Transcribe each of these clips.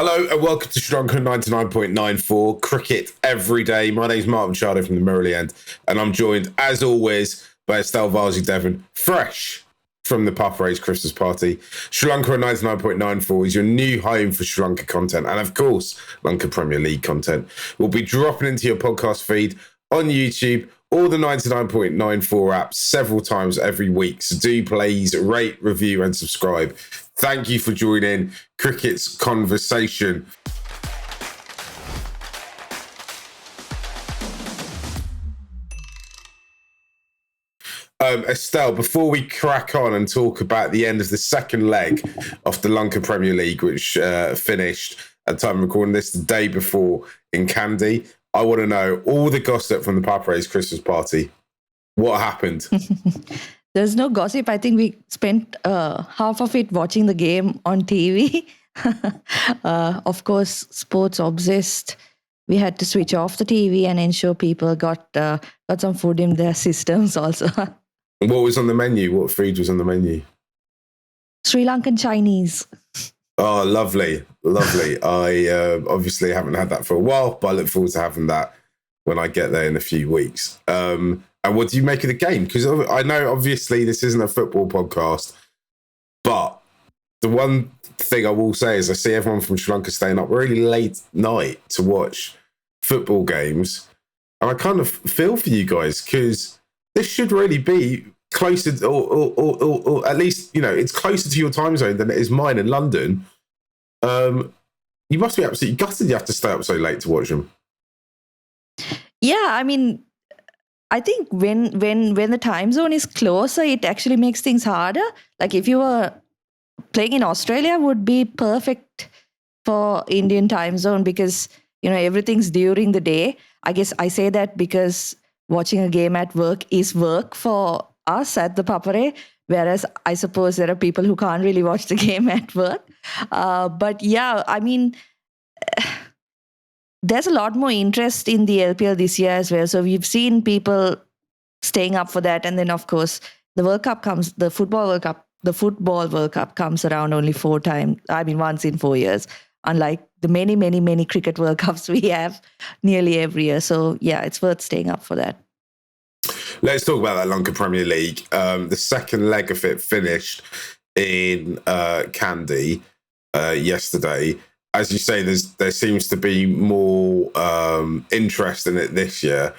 Hello and welcome to Sri Lanka 99.94 Cricket Every Day. My name's Martin Machado from the Murray End, and I'm joined, as always, by Estelle Devon, fresh from the Papa Ray's Christmas party. Sri Lanka 99.94 is your new home for Sri Lanka content, and of course, Lanka Premier League content. We'll be dropping into your podcast feed on YouTube or the 99.94 app several times every week. So do please rate, review, and subscribe. Thank you for joining Cricket's Conversation. Estelle, before we crack on and talk about the end of the second leg of the Lanka Premier League, which finished at the time of recording this the day before in Kandy, I want to know all the gossip from the Papa Ray's Christmas party. What happened? There's no gossip. I think we spent half of it watching the game on TV. Of course, sports obsessed. We had to switch off the TV and ensure people got some food in their systems also. What was on the menu? What food was on the menu? Sri Lankan Chinese. Oh, lovely, lovely. I obviously haven't had that for a while, but I look forward to having that when I get there in a few weeks. And what do you make of the game? Because I know, obviously, this isn't a football podcast, but the one thing I will say is I see everyone from Sri Lanka staying up really late night to watch football games. And I kind of feel for you guys because this should really be closer, or at least, you know, it's closer to your time zone than it is mine in London. You must be absolutely gutted you have to stay up so late to watch them. Yeah, I mean, I think when the time zone is closer, it actually makes things harder. Like if you were playing in Australia, would be perfect for Indian time zone because, you know, everything's during the day. I guess I say that because watching a game at work is work for us at the Papa Ray, whereas I suppose there are people who can't really watch the game at work. But yeah, I mean, there's a lot more interest in the LPL this year as well. So we've seen people staying up for that. And then, of course, the World Cup comes, the Football World Cup comes around only once in 4 years, unlike the many, many, many cricket World Cups we have nearly every year. So yeah, it's worth staying up for that. Let's talk about that Lanka Premier League. The second leg of it finished in Kandy yesterday. As you say, there seems to be more interest in it this year.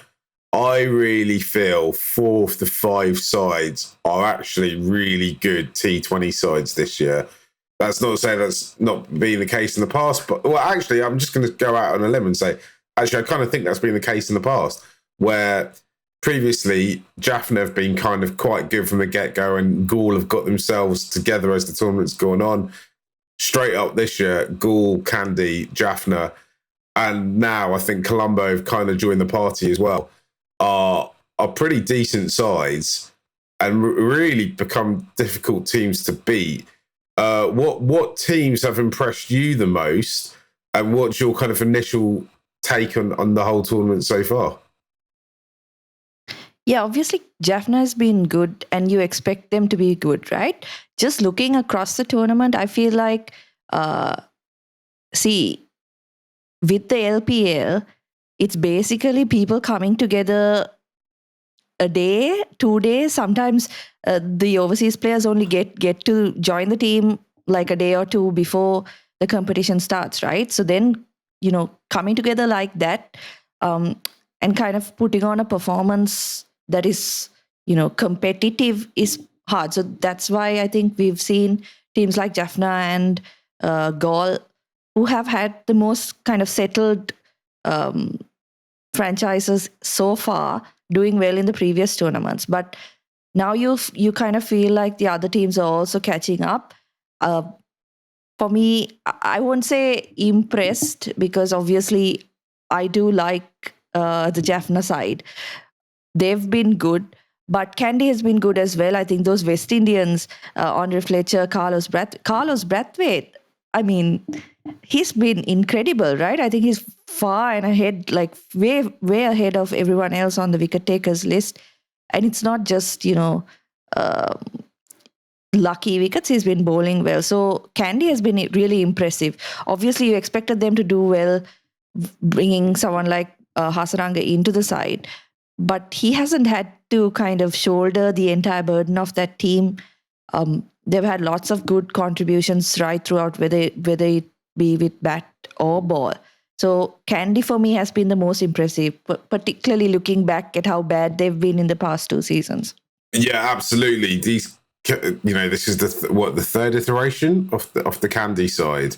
I really feel 4 of the 5 sides are actually really good T20 sides this year. That's not to say that's not been the case in the past, but well, actually, I'm just going to go out on a limb and say, actually, I kind of think that's been the case in the past, where previously Jaffna have been kind of quite good from the get-go, and Gaul have got themselves together as the tournament's gone on. Straight up this year, Gaul, Kandy, Jaffna, and now I think Colombo have kind of joined the party as well, are pretty decent sides and really become difficult teams to beat. What teams have impressed you the most, and what's your kind of initial take on the whole tournament so far? Yeah, obviously Jaffna has been good and you expect them to be good, right? Just looking across the tournament, I feel like, with the LPL, it's basically people coming together a day, 2 days. Sometimes the overseas players only get to join the team like a day or two before the competition starts, right? So then, you know, coming together like that and kind of putting on a performance that is, you know, competitive is hard. So that's why I think we've seen teams like Jaffna and Gaul, who have had the most kind of settled franchises so far, doing well in the previous tournaments. But now you kind of feel like the other teams are also catching up. For me, I won't say impressed, because obviously I do like the Jaffna side. They've been good, but Kandy has been good as well. I think those West Indians, Andre Fletcher, Carlos Brathwaite, I mean, he's been incredible, right? I think he's far and ahead, like way ahead of everyone else on the wicket takers list. And it's not just, you know, lucky wickets. He's been bowling well. So Candy has been really impressive. Obviously, you expected them to do well, bringing someone like Hasaranga into the side. But he hasn't had to kind of shoulder the entire burden of that team. They've had lots of good contributions right throughout, whether it be with bat or ball. So Candy for me has been the most impressive, particularly looking back at how bad they've been in the past 2 seasons. Yeah, absolutely. These, this is the third iteration of the Candy side,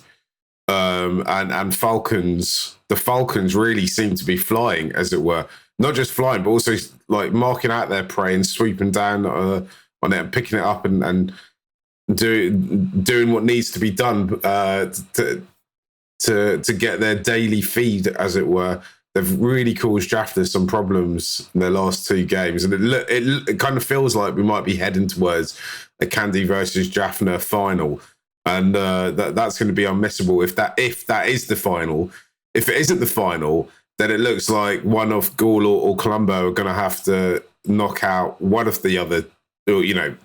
and Falcons. The Falcons really seem to be flying, as it were. Not just flying, but also like marking out their prey and sweeping down on it and picking it up and doing what needs to be done to get their daily feed, as it were. They've really caused Jaffna some problems in their last 2 games, and it kind of feels like we might be heading towards a Candy versus Jaffna final, and that's going to be unmissable if that is the final. If it isn't the final, then it looks like one of Gaul or Colombo are going to have to knock out one of the other,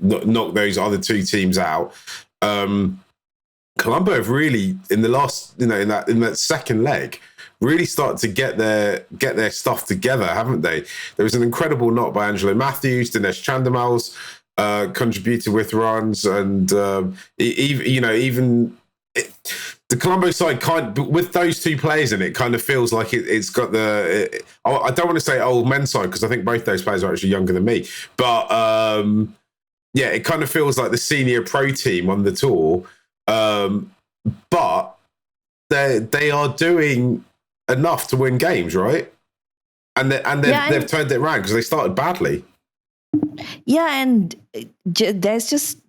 knock those other 2 teams out. Colombo have really, in the last, in that second leg, really started to get their stuff together, haven't they? There was an incredible knock by Angelo Matthews. Dinesh Chandimal's contributed with runs, and even the Colombo side with those 2 players in it kind of feels like it's got the. I don't want to say old men's side because I think both those players are actually younger than me, but it kind of feels like the senior pro team on the tour. But they are doing enough to win games, right? And they've turned it around because they started badly. Yeah, and there's just,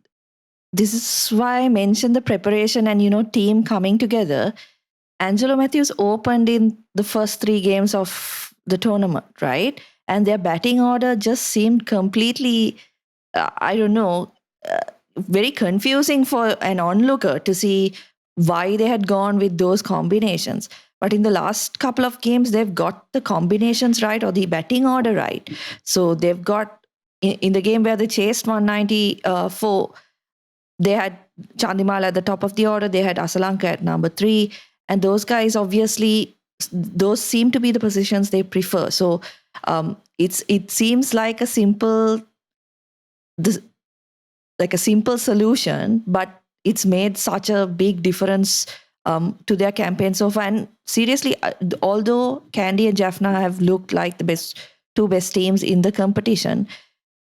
this is why I mentioned the preparation and team coming together. Angelo Matthews opened in the first 3 games of the tournament, right? And their batting order just seemed completely, very confusing for an onlooker to see why they had gone with those combinations. But in the last couple of games, they've got the combinations right, or the batting order right. So they've got, in the game where they chased 194, they had Chandimal at the top of the order, they had Asalanka at number 3, and those guys, obviously, those seem to be the positions they prefer. So it seems like a simple solution, but it's made such a big difference to their campaign so far. And seriously, although Candy and Jaffna have looked like the 2 best teams in the competition,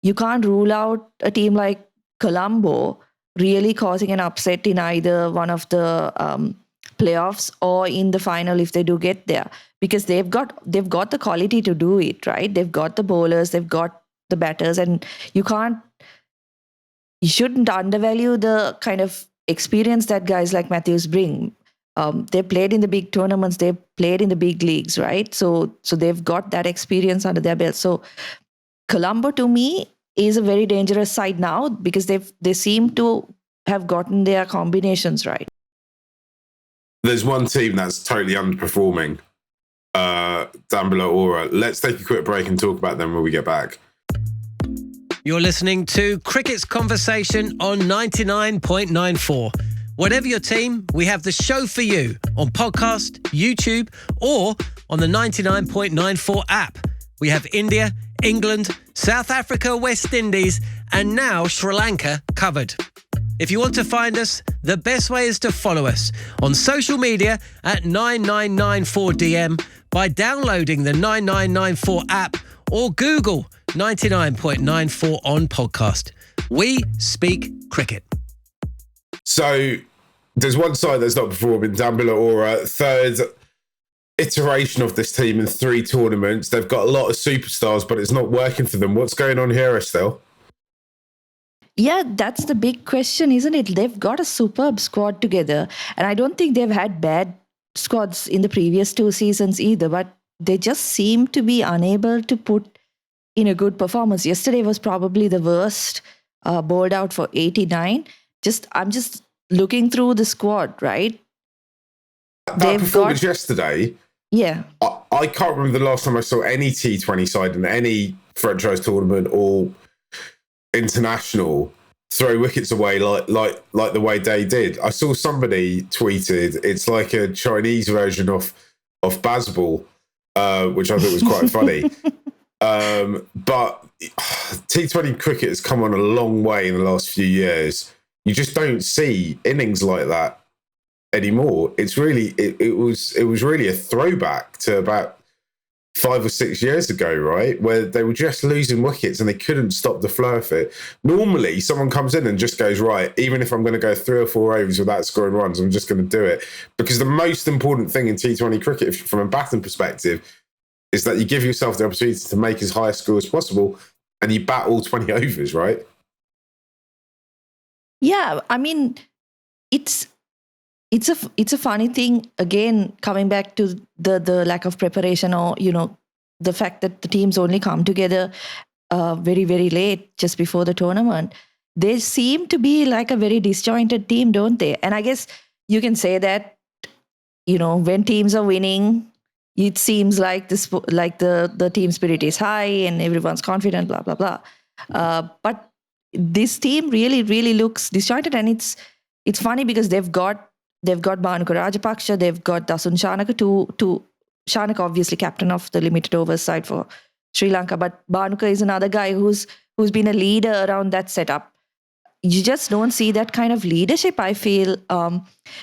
you can't rule out a team like Colombo really causing an upset in either one of the playoffs or in the final if they do get there, because they've got the quality to do it, right? They've got the bowlers, they've got the batters, and you shouldn't undervalue the kind of experience that guys like Matthews bring. They played in the big tournaments, they played in the big leagues, right? So they've got that experience under their belt. So Colombo, to me, is a very dangerous side now because they seem to have gotten their combinations right. There's one team that's totally underperforming, down below Aura. Let's take a quick break and talk about them when we get back. You're listening to Cricket's Conversation on 99.94. Whatever your team, we have the show for you on podcast, YouTube, or on the 99.94 app. We have India, England, South Africa, West Indies, and now Sri Lanka covered. If you want to find us, the best way is to follow us on social media at 9994DM by downloading the 9994 app or Google 99.94 on podcast. We speak cricket. So there's one side that's not performing, down below Aura, third iteration of this team in 3 tournaments. They've got a lot of superstars, but it's not working for them. What's going on here, Estelle? Yeah, that's the big question, isn't it? They've got a superb squad together, and I don't think they've had bad squads in the previous 2 seasons either, but they just seem to be unable to put in a good performance. Yesterday was probably the worst, bowled out for 89. I'm just looking through the squad, right? That performance yesterday, yeah. I can't remember the last time I saw any T20 side in any franchise tournament or international throw wickets away like the way they did. I saw somebody tweeted it's like a Chinese version of baseball, which I thought was quite funny. But T20 cricket has come on a long way in the last few years. You just don't see innings like that anymore. It's really it was really a throwback to about 5 or 6 years ago, right, where they were just losing wickets and they couldn't stop the flow of it. Normally, someone comes in and just goes, right, even if I'm going to go 3 or 4 overs without scoring runs, I'm just going to do it. Because the most important thing in T20 cricket, from a batting perspective, is that you give yourself the opportunity to make as high a score as possible and you bat all 20 overs, right? Yeah, I mean, it's a funny thing, again, coming back to the lack of preparation, or the fact that the teams only come together very, very late, just before the tournament. They seem to be like a very disjointed team, don't they? And I guess you can say that when teams are winning, it seems like the team spirit is high and everyone's confident, blah blah blah. But this team really, really looks disjointed, and it's funny because they've got Bhanuka Rajapaksa, they've got Dasun Shanaka, to Shanaka obviously captain of the limited overs side for Sri Lanka, but Bhanuka is another guy who's been a leader around that setup. You just don't see that kind of leadership, I feel,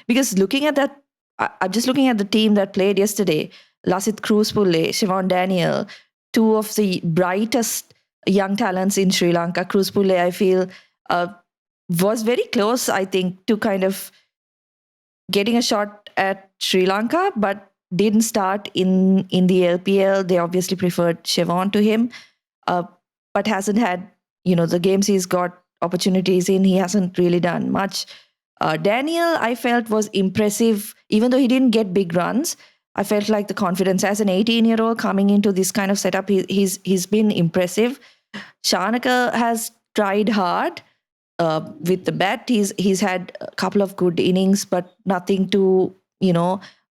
because looking at that, I'm just looking at the team that played yesterday. Lasith Cruzpulle, Sivan Daniel, two of the brightest young talents in Sri Lanka. Cruzpulle, I feel, was very close, I think, to kind of getting a shot at Sri Lanka, but didn't start in the LPL. They obviously preferred Sivan to him, but hasn't had, the games he's got opportunities in, he hasn't really done much. Daniel, I felt, was impressive, even though he didn't get big runs. I felt like the confidence as an 18-year-old coming into this kind of setup, he's been impressive. Shanaka has tried hard with the bat. He's had a couple of good innings, but nothing to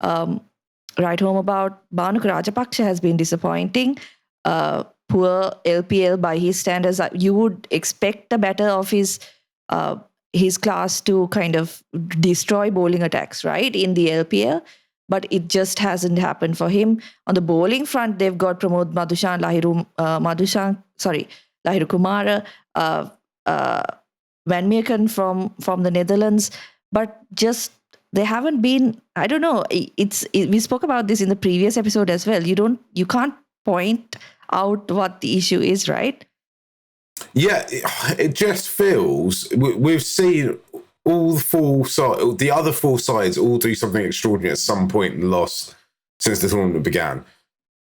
write home about. Bhanuka Rajapaksa has been disappointing. Poor LPL by his standards. You would expect a batter of his class to kind of destroy bowling attacks, right, in the LPL. But it just hasn't happened for him. On the bowling front, they've got Pramod Madushan, Lahiru Kumara, Van Meeken from the Netherlands, but just they haven't been. I don't know. We spoke about this in the previous episode as well. You can't point out what the issue is, right? Yeah, it just feels we've seen all the other 4 sides all do something extraordinary at some point since the tournament began.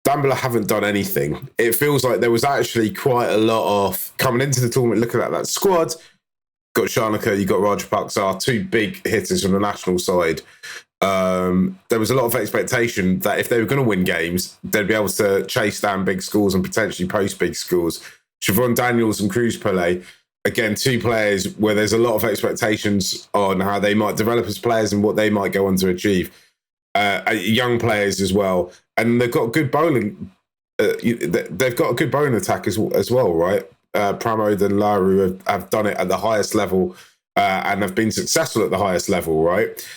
Dambula haven't done anything. It feels like there was actually quite a lot of coming into the tournament, looking at that squad. Got Shanaka, you got Rajapaksa, 2 big hitters from the national side. There was a lot of expectation that if they were going to win games, they'd be able to chase down big scores and potentially post big scores. Sivan Daniels and Cruzpulle, again, 2 players where there's a lot of expectations on how they might develop as players and what they might go on to achieve. Young players as well, and they've got good bowling. They've got a good bowling attack as well, right? Pramod and Laru have done it at the highest level and have been successful at the highest level, right?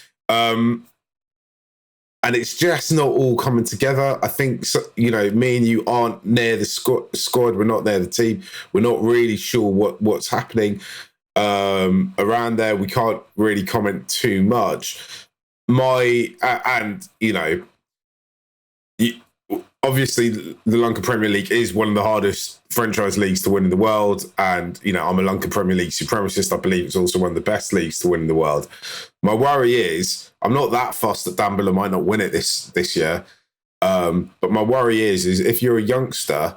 And it's just not all coming together. I think, me and you aren't near the squad. We're not near the team. We're not really sure what's happening around there. We can't really comment too much. Obviously, the Lanka Premier League is one of the hardest franchise leagues to win in the world. And, I'm a Lanka Premier League supremacist. I believe it's also one of the best leagues to win in the world. My worry is I'm not that fussed that Dambula might not win it this year. But my worry is if you're a youngster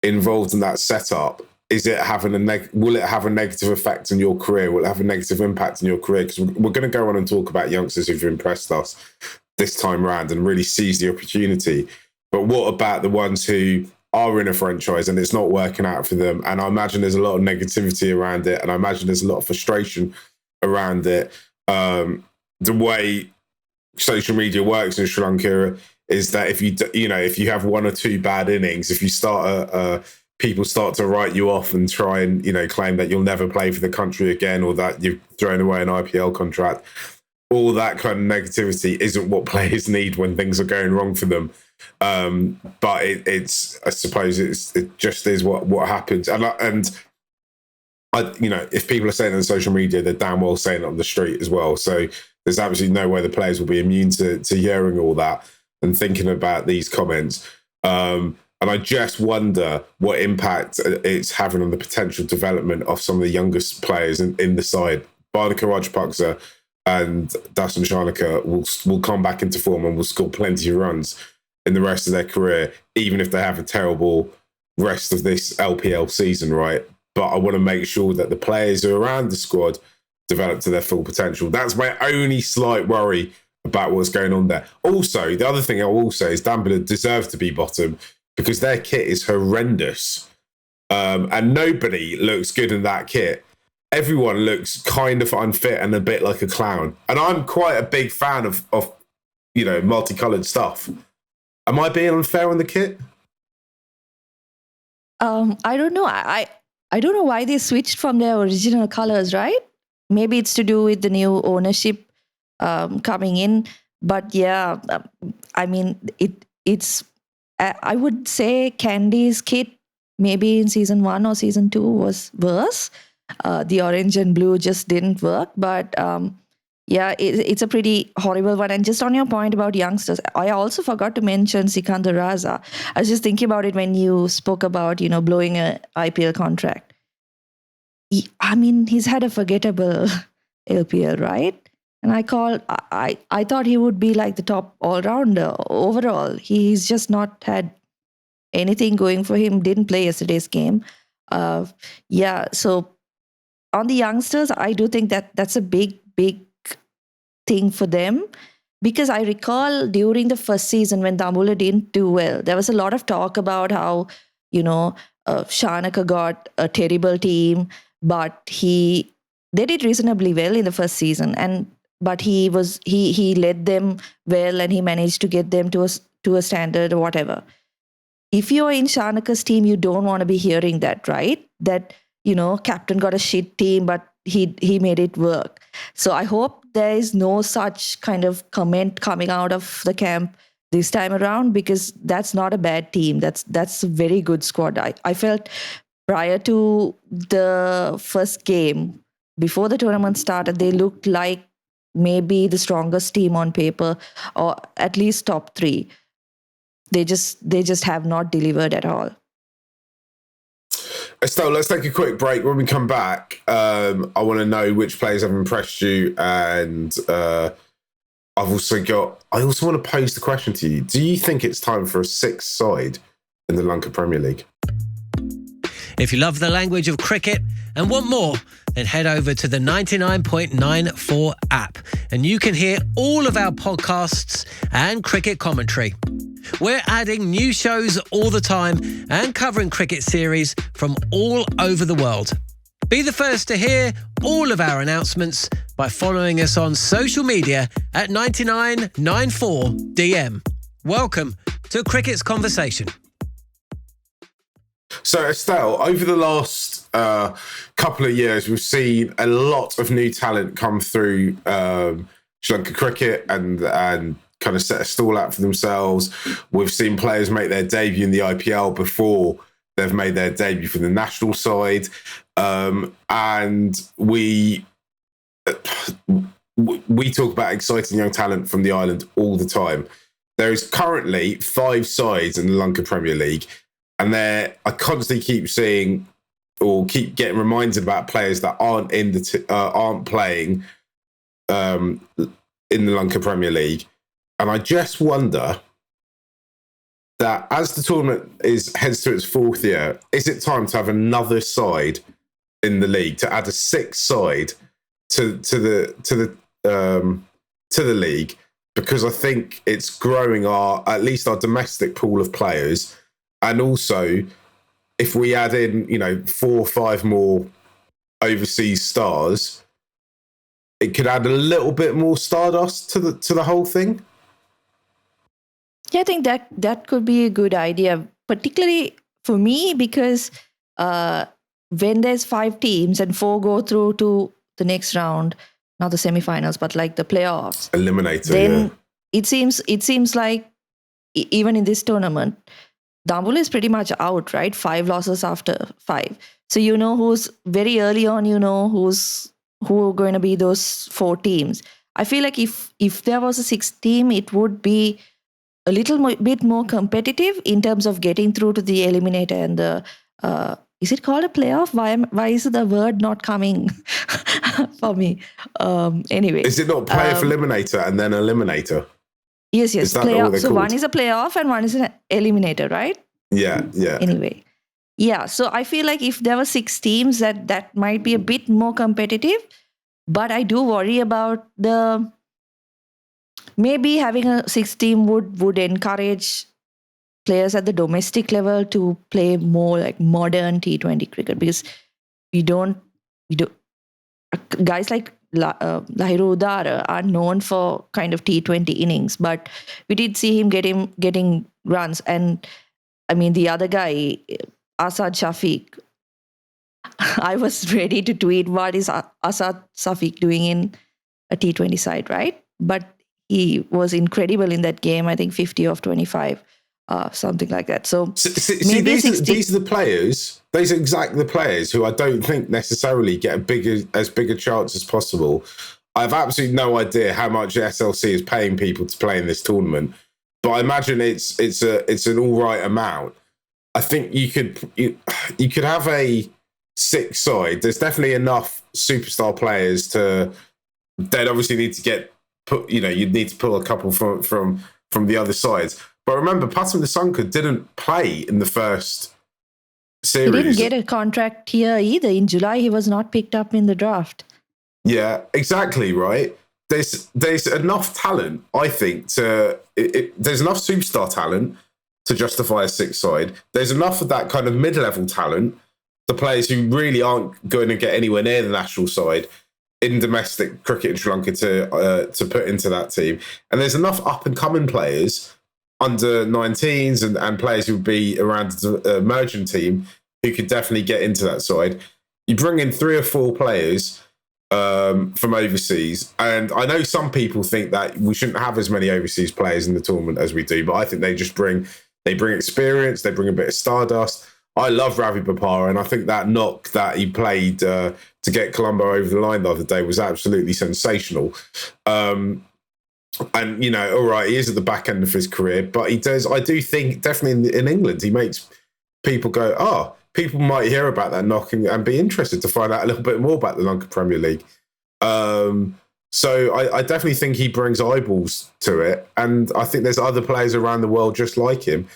involved in that setup, will it have a negative effect on your career? Will it have a negative impact on your career? Because we're going to go on and talk about youngsters who've impressed us this time round and really seize the opportunity. But what about the ones who are in a franchise and it's not working out for them? And I imagine there's a lot of negativity around it. And I imagine there's a lot of frustration around it. The way social media works in Sri Lanka is that if you have 1 or 2 bad innings, if you start people start to write you off and try and, claim that you'll never play for the country again, or that you've thrown away an IPL contract. All that kind of negativity isn't what players need when things are going wrong for them. But it's, I suppose it just is what happens. And if people are saying it on social media, they're damn well saying it on the street as well. So there's absolutely no way the players will be immune to hearing all that and thinking about these comments. And I just wonder what impact it's having on the potential development of some of the youngest players in the side. Barnaka Rajapaksa and Dasun Shanaka will come back into form and will score plenty of runs in the rest of their career, even if they have a terrible rest of this LPL season, right? But I want to make sure that the players who are around the squad develop to their full potential. That's my only slight worry about what's going on there. Also, the other thing I will say is Danbury deserve to be bottom because their kit is horrendous. And nobody looks good in that kit. Everyone looks kind of unfit and a bit like a clown. And I'm quite a big fan of multicolored stuff. Am I being unfair on the kit? I don't know. I don't know why they switched from their original colors, right? Maybe it's to do with the new ownership coming in. But yeah, I mean, it's. I would say Candy's kit maybe in season 1 or season 2 was worse. The orange and blue just didn't work. But it's a pretty horrible one. And just on your point about youngsters, I also forgot to mention Sikandar Raza. I was just thinking about it when you spoke about, blowing an IPL contract. He's had a forgettable LPL, right? And I thought he would be like the top all-rounder overall. He's just not had anything going for him. Didn't play yesterday's game. So on the youngsters, I do think that's a big thing for them. Because I recall during the first season when Dambulla didn't do well, there was a lot of talk about how, Shanaka got a terrible team, but they did reasonably well in the first season. But he led them well and he managed to get them to a standard or whatever. If you're in Shanaka's team, you don't want to be hearing that, right? That, captain got a shit team, but he made it work. So I hope there is no such kind of comment coming out of the camp this time around, because that's not a bad team. That's a very good squad. I felt prior to the first game, before the tournament started, they looked like maybe the strongest team on paper, or at least top 3. They just have not delivered at all. Estelle, let's take a quick break. When we come back, I want to know which players have impressed you, and I also want to pose the question to you. Do you think it's time for a 6th side in the Lanka Premier League? If you love the language of cricket and want more, then head over to the 99.94 app and you can hear all of our podcasts and cricket commentary. We're adding new shows all the time and covering cricket series from all over the world. Be the first to hear all of our announcements by following us on social media at 9994DM. Welcome to Cricket's Conversation. So, Estelle, over the last couple of years, we've seen a lot of new talent come through Sri Lanka cricket and kind of set a stall out for themselves. We've seen players make their debut in the IPL before they've made their debut for the national side. And we talk about exciting young talent from the island all the time. There is currently 5 sides in the Lanka Premier League. And I constantly keep seeing or keep getting reminded about players that aren't aren't playing in the Lanka Premier League. And I just wonder that as the tournament heads to its 4th year, is it time to have another side in the league, to add a 6th side to the league? Because I think it's growing at least our domestic pool of players. And also, if we add in, 4 or 5 more overseas stars, it could add a little bit more stardust to the whole thing. Yeah, I think that could be a good idea, particularly for me, because when there's 5 teams and 4 go through to the next round, not the semifinals, but like the playoffs, Eliminator, then it seems like even in this tournament, Dambul is pretty much out, right? 5 losses after 5. So you know who's very early on, you know who are going to be those 4 teams. I feel like if there was a 6th team, it would be a little bit more competitive in terms of getting through to the eliminator and the is it called a playoff? Why is the word not coming for me? Anyway, is it not playoff eliminator and then eliminator? Yes, Is that playoff. what they're So called? one is a playoff and one is an eliminator, right? Yeah. Anyway, yeah. So I feel like if there were 6 teams, that might be a bit more competitive. But I do worry about maybe having a 6 team would encourage players at the domestic level to play more like modern T20 cricket, because we don't guys like Lahiru Udara are known for kind of T20 innings, but we did see him getting runs. And I mean, the other guy, Asad Shafiq, I was ready to tweet, what is Asad Shafiq doing in a T20 side, right? But he was incredible in that game. I think 50 of 25, something like that. So maybe these are the players. These are exactly the players who I don't think necessarily get as big a chance as possible. I have absolutely no idea how much SLC is paying people to play in this tournament, but I imagine it's an all right amount. I think you could have a 6 side. There's definitely enough superstar players to. They'd obviously need to get put. You'd need to pull a couple from the other sides. But remember, Pathum Nissanka didn't play in the first series. He didn't get a contract here either. In July, he was not picked up in the draft. Yeah, exactly right. There's enough talent, I think, there's enough superstar talent to justify a 6 side. There's enough of that kind of mid-level talent, the players who really aren't going to get anywhere near the national side in domestic cricket in Sri Lanka to put into that team. And there's enough up-and-coming players under 19s and players who would be around the emerging team who could definitely get into that side. You bring in 3 or 4 players from overseas, and I know some people think that we shouldn't have as many overseas players in the tournament as we do, but I think they just bring experience, they bring a bit of stardust. I love Ravi Bopara, and I think that knock that he played to get Colombo over the line the other day was absolutely sensational. And all right, he is at the back end of his career, but he does. I do think definitely in England, he makes people go, oh, people might hear about that knock and be interested to find out a little bit more about the Lanka Premier League. So I definitely think he brings eyeballs to it, and I think there's other players around the world just like him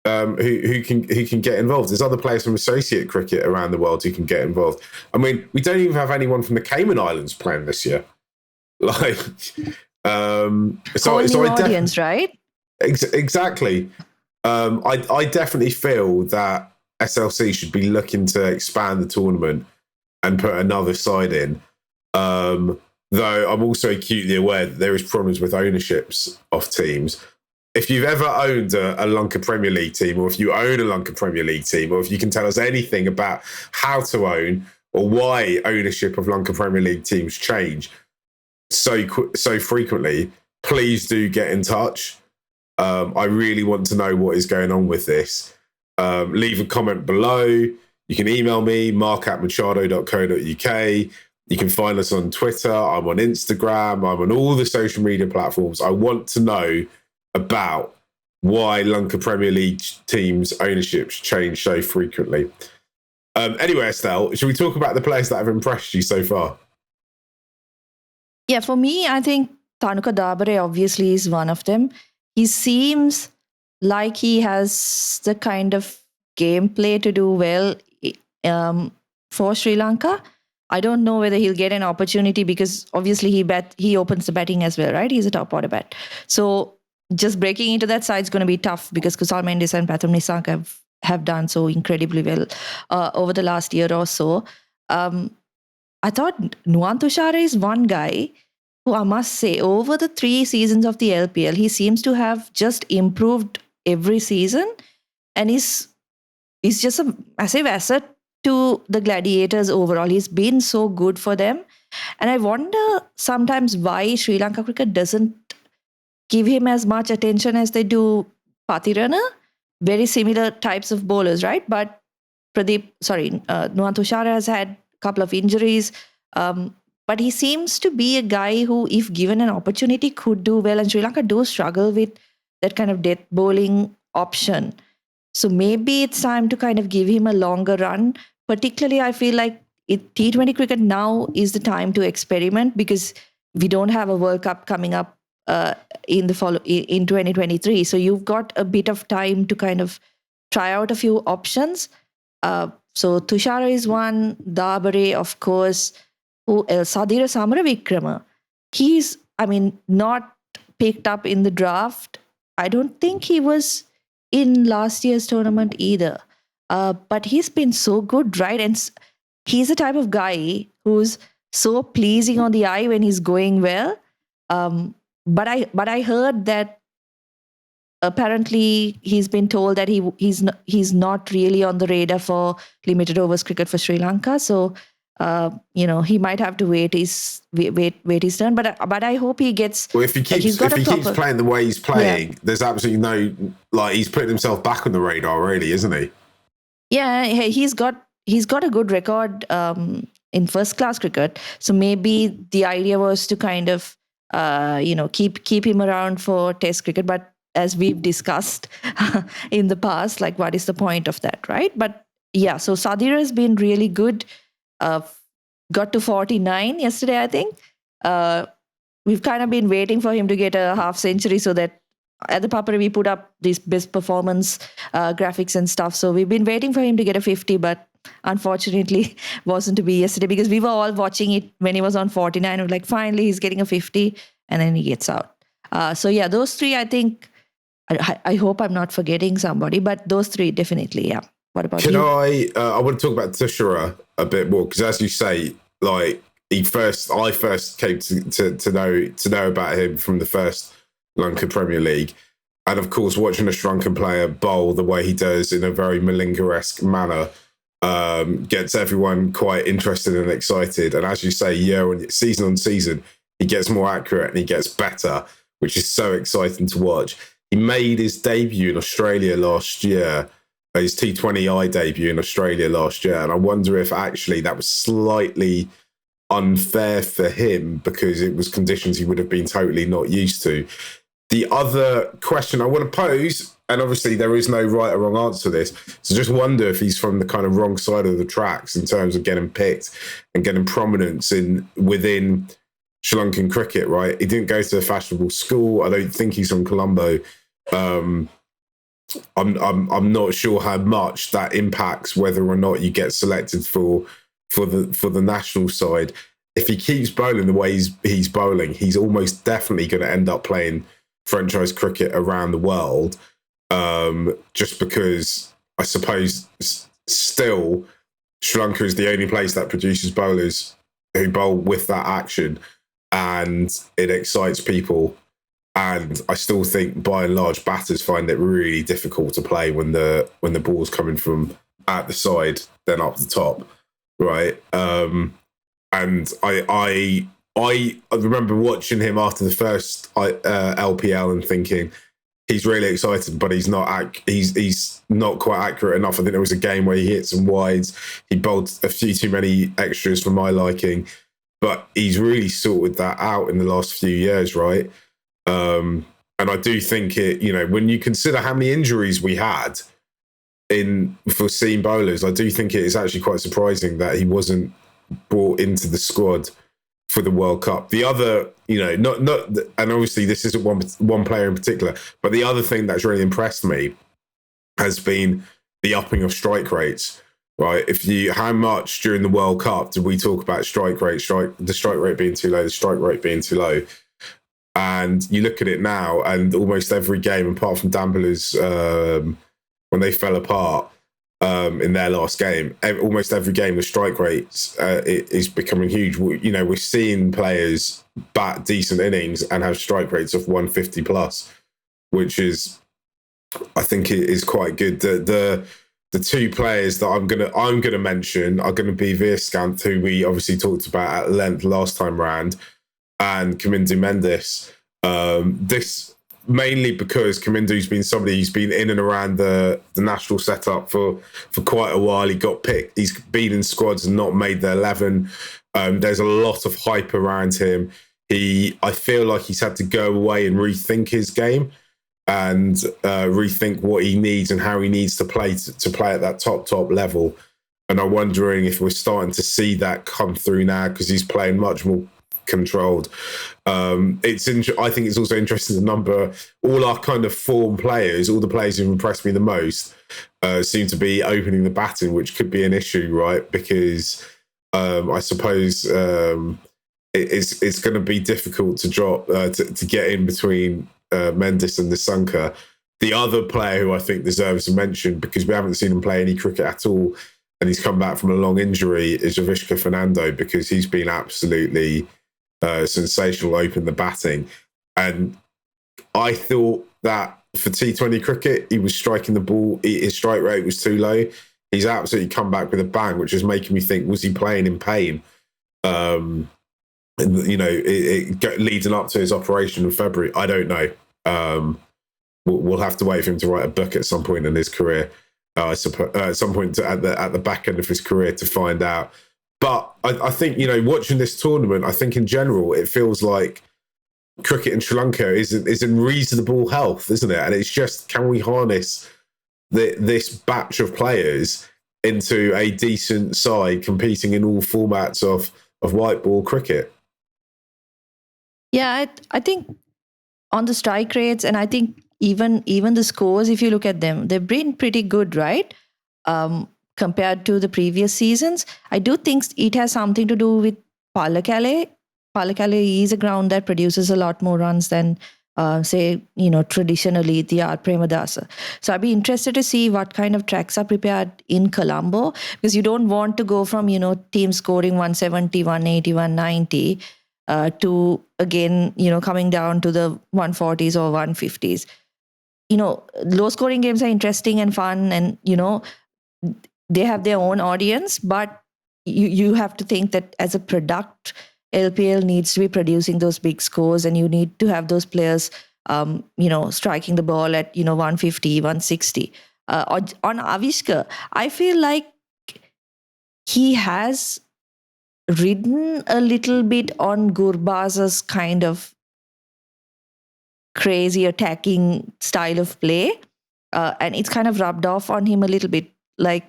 who can get involved. There's other players from associate cricket around the world who can get involved. I mean, we don't even have anyone from the Cayman Islands playing this year. Like, audience, right? Exactly. I definitely feel that SLC should be looking to expand the tournament and put another side in. Though I'm also acutely aware that there is problems with ownerships of teams. If you've ever owned a Lanka Premier League team, or if you own a Lanka Premier League team, or if you can tell us anything about how to own or why ownership of Lanka Premier League teams change so frequently, please do get in touch. I really want to know what is going on with this. Leave a comment below. You can email me, mark@machado.co.uk. You can find us on Twitter. I'm on Instagram. I'm on all the social media platforms. I want to know about why Lanka Premier League teams' ownerships change so frequently. Anyway, Estelle, should we talk about the players that have impressed you so far? Yeah, for me, I think Thanuka Dabare obviously is one of them. He seems like he has the kind of gameplay to do well for Sri Lanka. I don't know whether he'll get an opportunity because obviously he opens the batting as well, right? He's a top order bat. So just breaking into that side is going to be tough because Kusal Mendis and Pathum Nissanka have done so incredibly well over the last year or so. I thought Nuwan Tushare is one guy who I must say, over the 3 seasons of the LPL, he seems to have just improved every season, and he's he's just a massive asset to the Gladiators overall. He's been so good for them. And I wonder sometimes why Sri Lanka cricket doesn't give him as much attention as they do Pathirana. Very similar types of bowlers, right? But Nuwan Tushara has had a couple of injuries. But he seems to be a guy who, if given an opportunity, could do well. And Sri Lanka do struggle with that kind of death bowling option. So maybe it's time to kind of give him a longer run. Particularly, I feel like T20 cricket now is the time to experiment because we don't have a World Cup coming up in 2023. So you've got a bit of time to kind of try out a few options. So Tushara is one, Dabare, of course. Sadira Samaravikrama. He's, not picked up in the draft. I don't think he was in last year's tournament either. But he's been so good, right? And he's the type of guy who's so pleasing on the eye when he's going well. But I heard that apparently he's been told that he's not really on the radar for limited overs cricket for Sri Lanka. So he might have to wait his turn. But I hope he gets. Well, if he keeps playing the way he's playing, there's absolutely no he's putting himself back on the radar, really, isn't he? Yeah, he's got a good record in first class cricket. So maybe the idea was to kind of keep him around for Test cricket. But as we've discussed in the past, like what is the point of that, right? But yeah, so Sadira has been really good. Got to 49 yesterday, I think. We've kind of been waiting for him to get a half century so that at the Papara we put up these best performance graphics and stuff. So we've been waiting for him to get a 50, but unfortunately wasn't to be yesterday because we were all watching it when he was on 49. We're like, finally, he's getting a 50 and then he gets out. So yeah, those three, I think, I hope I'm not forgetting somebody, but those three definitely, yeah. What about you? I want to talk about Tushara a bit more because, as you say, like I first came to know about him from the first Lanka Premier League, and of course, watching a Sri Lankan player bowl the way he does in a very Malinga-esque manner gets everyone quite interested and excited. And as you say, season on season, he gets more accurate and he gets better, which is so exciting to watch. He made his debut in Australia last year. His T20I debut in Australia last year. And I wonder if actually that was slightly unfair for him because it was conditions he would have been totally not used to. The other question I want to pose, and obviously there is no right or wrong answer to this, so just wonder if he's from the kind of wrong side of the tracks in terms of getting picked and getting prominence within Sri Lankan cricket, right? He didn't go to a fashionable school. I don't think he's from Colombo. I'm not sure how much that impacts whether or not you get selected for the national side. If he keeps bowling the way he's bowling, he's almost definitely going to end up playing franchise cricket around the world. Just because I suppose still Sri Lanka is the only place that produces bowlers who bowl with that action, and it excites people. And I still think, by and large, batters find it really difficult to play when the ball's coming from at the side, then up the top, right? And I remember watching him after the first LPL and thinking he's really excited, but he's not quite accurate enough. I think there was a game where he hit some wides, he bowled a few too many extras for my liking, but he's really sorted that out in the last few years, right? And I do think when you consider how many injuries we had for seam bowlers, I do think it is actually quite surprising that he wasn't brought into the squad for the World Cup. The other, not, and obviously this isn't one player in particular, but the other thing that's really impressed me has been the upping of strike rates, right? How much during the World Cup did we talk about the strike rate being too low? And you look at it now, and almost every game, apart from Dampilla's when they fell apart in their last game, almost every game the strike rate is becoming huge. We're seeing players bat decent innings and have strike rates of 150 plus, which is, I think, it is quite good. The the two players that I'm gonna mention are gonna be Veerskant, who we obviously talked about at length last time round, and Kamindu Mendis. This mainly because Kamindu's been somebody who's been in and around the national setup for quite a while. He got picked. He's been in squads and not made the 11. There's a lot of hype around him. I feel like he's had to go away and rethink his game and rethink what he needs and how he needs to play at that top level. And I'm wondering if we're starting to see that come through now because he's playing much more controlled. I think it's also interesting the number, all our kind of form players, all the players who've impressed me the most seem to be opening the batting, which could be an issue, right? Because I suppose it's going to be difficult to drop to get in between Mendis and Nissanka. The other player who I think deserves a mention, because we haven't seen him play any cricket at all, and he's come back from a long injury, is Avishka Fernando, because he's been absolutely sensational opening the batting. And I thought that for T20 cricket, he was striking the ball, his strike rate was too low. He's absolutely come back with a bang, which is making me think, was he playing in pain? Leading up to his operation in February, I don't know. We'll have to wait for him to write a book at some point in his career, at some point at the back end of his career to find out. But I think, watching this tournament, I think in general, it feels like cricket in Sri Lanka is in reasonable health, isn't it? And it's just, can we harness this batch of players into a decent side competing in all formats of white ball cricket? Yeah, I think on the strike rates, and I think even the scores, if you look at them, they've been pretty good, right? Compared to the previous seasons. I do think it has something to do with Pallekelle. Pallekelle is a ground that produces a lot more runs than, traditionally the R. Premadasa. So I'd be interested to see what kind of tracks are prepared in Colombo, because you don't want to go from, teams scoring 170, 180, 190 to, again, coming down to the 140s or 150s. Low scoring games are interesting and fun, and, they have their own audience, but you have to think that as a product, LPL needs to be producing those big scores, and you need to have those players, striking the ball at, 150, 160. On Avishka, I feel like he has ridden a little bit on Gurbaz's kind of crazy attacking style of play, and it's kind of rubbed off on him a little bit. Like,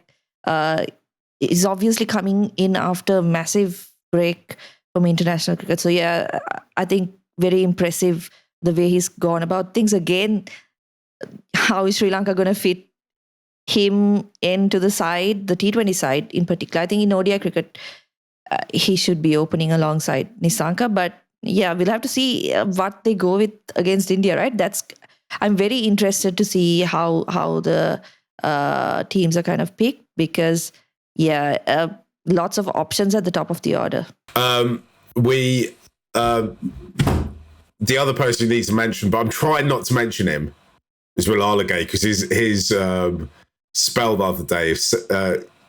he's obviously coming in after a massive break from international cricket. So yeah, I think very impressive the way he's gone about things. Again, how is Sri Lanka going to fit him into the side, the T20 side in particular? I think in ODI cricket, he should be opening alongside Nissanka. But yeah, we'll have to see what they go with against India, right? I'm very interested to see how the teams are kind of picked, because lots of options at the top of the order. The other person who needs to mention, but I'm trying not to mention him, is Will Alagay, because his spell the other day,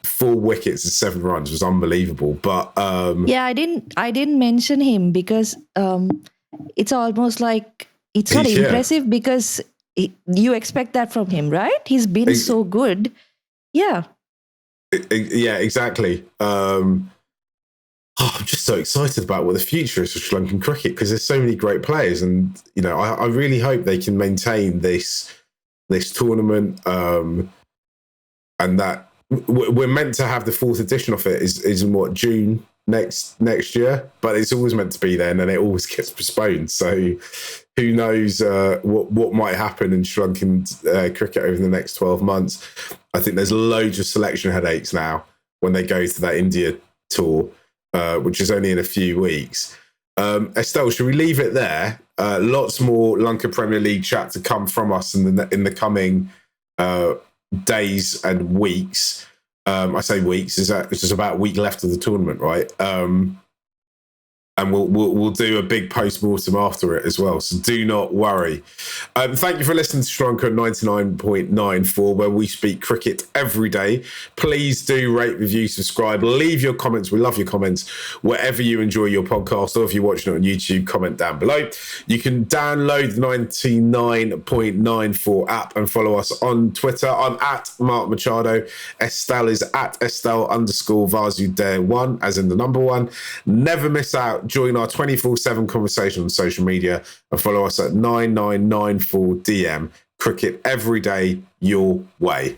4 wickets and 7 runs, was unbelievable. But I didn't mention him because it's almost like it's not impressive, because you expect that from him, right? He's been so good. Yeah. Yeah, exactly. I'm just so excited about what the future is for Sri Lankan cricket, because there's so many great players, and I really hope they can maintain this tournament, and that we're meant to have the 4th edition of it is in what, June next year, but it's always meant to be there, and then it always gets postponed. So who knows what might happen in Sri Lankan cricket over the next 12 months. I think there's loads of selection headaches now when they go to that India tour, which is only in a few weeks. Estelle, should we leave it there? Lots more Lanka Premier League chat to come from us in the coming days and weeks. I say weeks, it's just about a week left of the tournament, right? and we'll do a big post-mortem after it as well. So do not worry. Thank you for listening to Sri Lanka 99.94, where we speak cricket every day. Please do rate, review, subscribe, leave your comments. We love your comments wherever you enjoy your podcast, or if you're watching it on YouTube, comment down below. You can download the 99.94 app and follow us on Twitter. I'm at Mark Machado. Estelle is at Estelle_Vasudev1, as in the number 1. Never miss out. Join our 24/7 conversation on social media and follow us at 9994DM. Cricket every day, your way.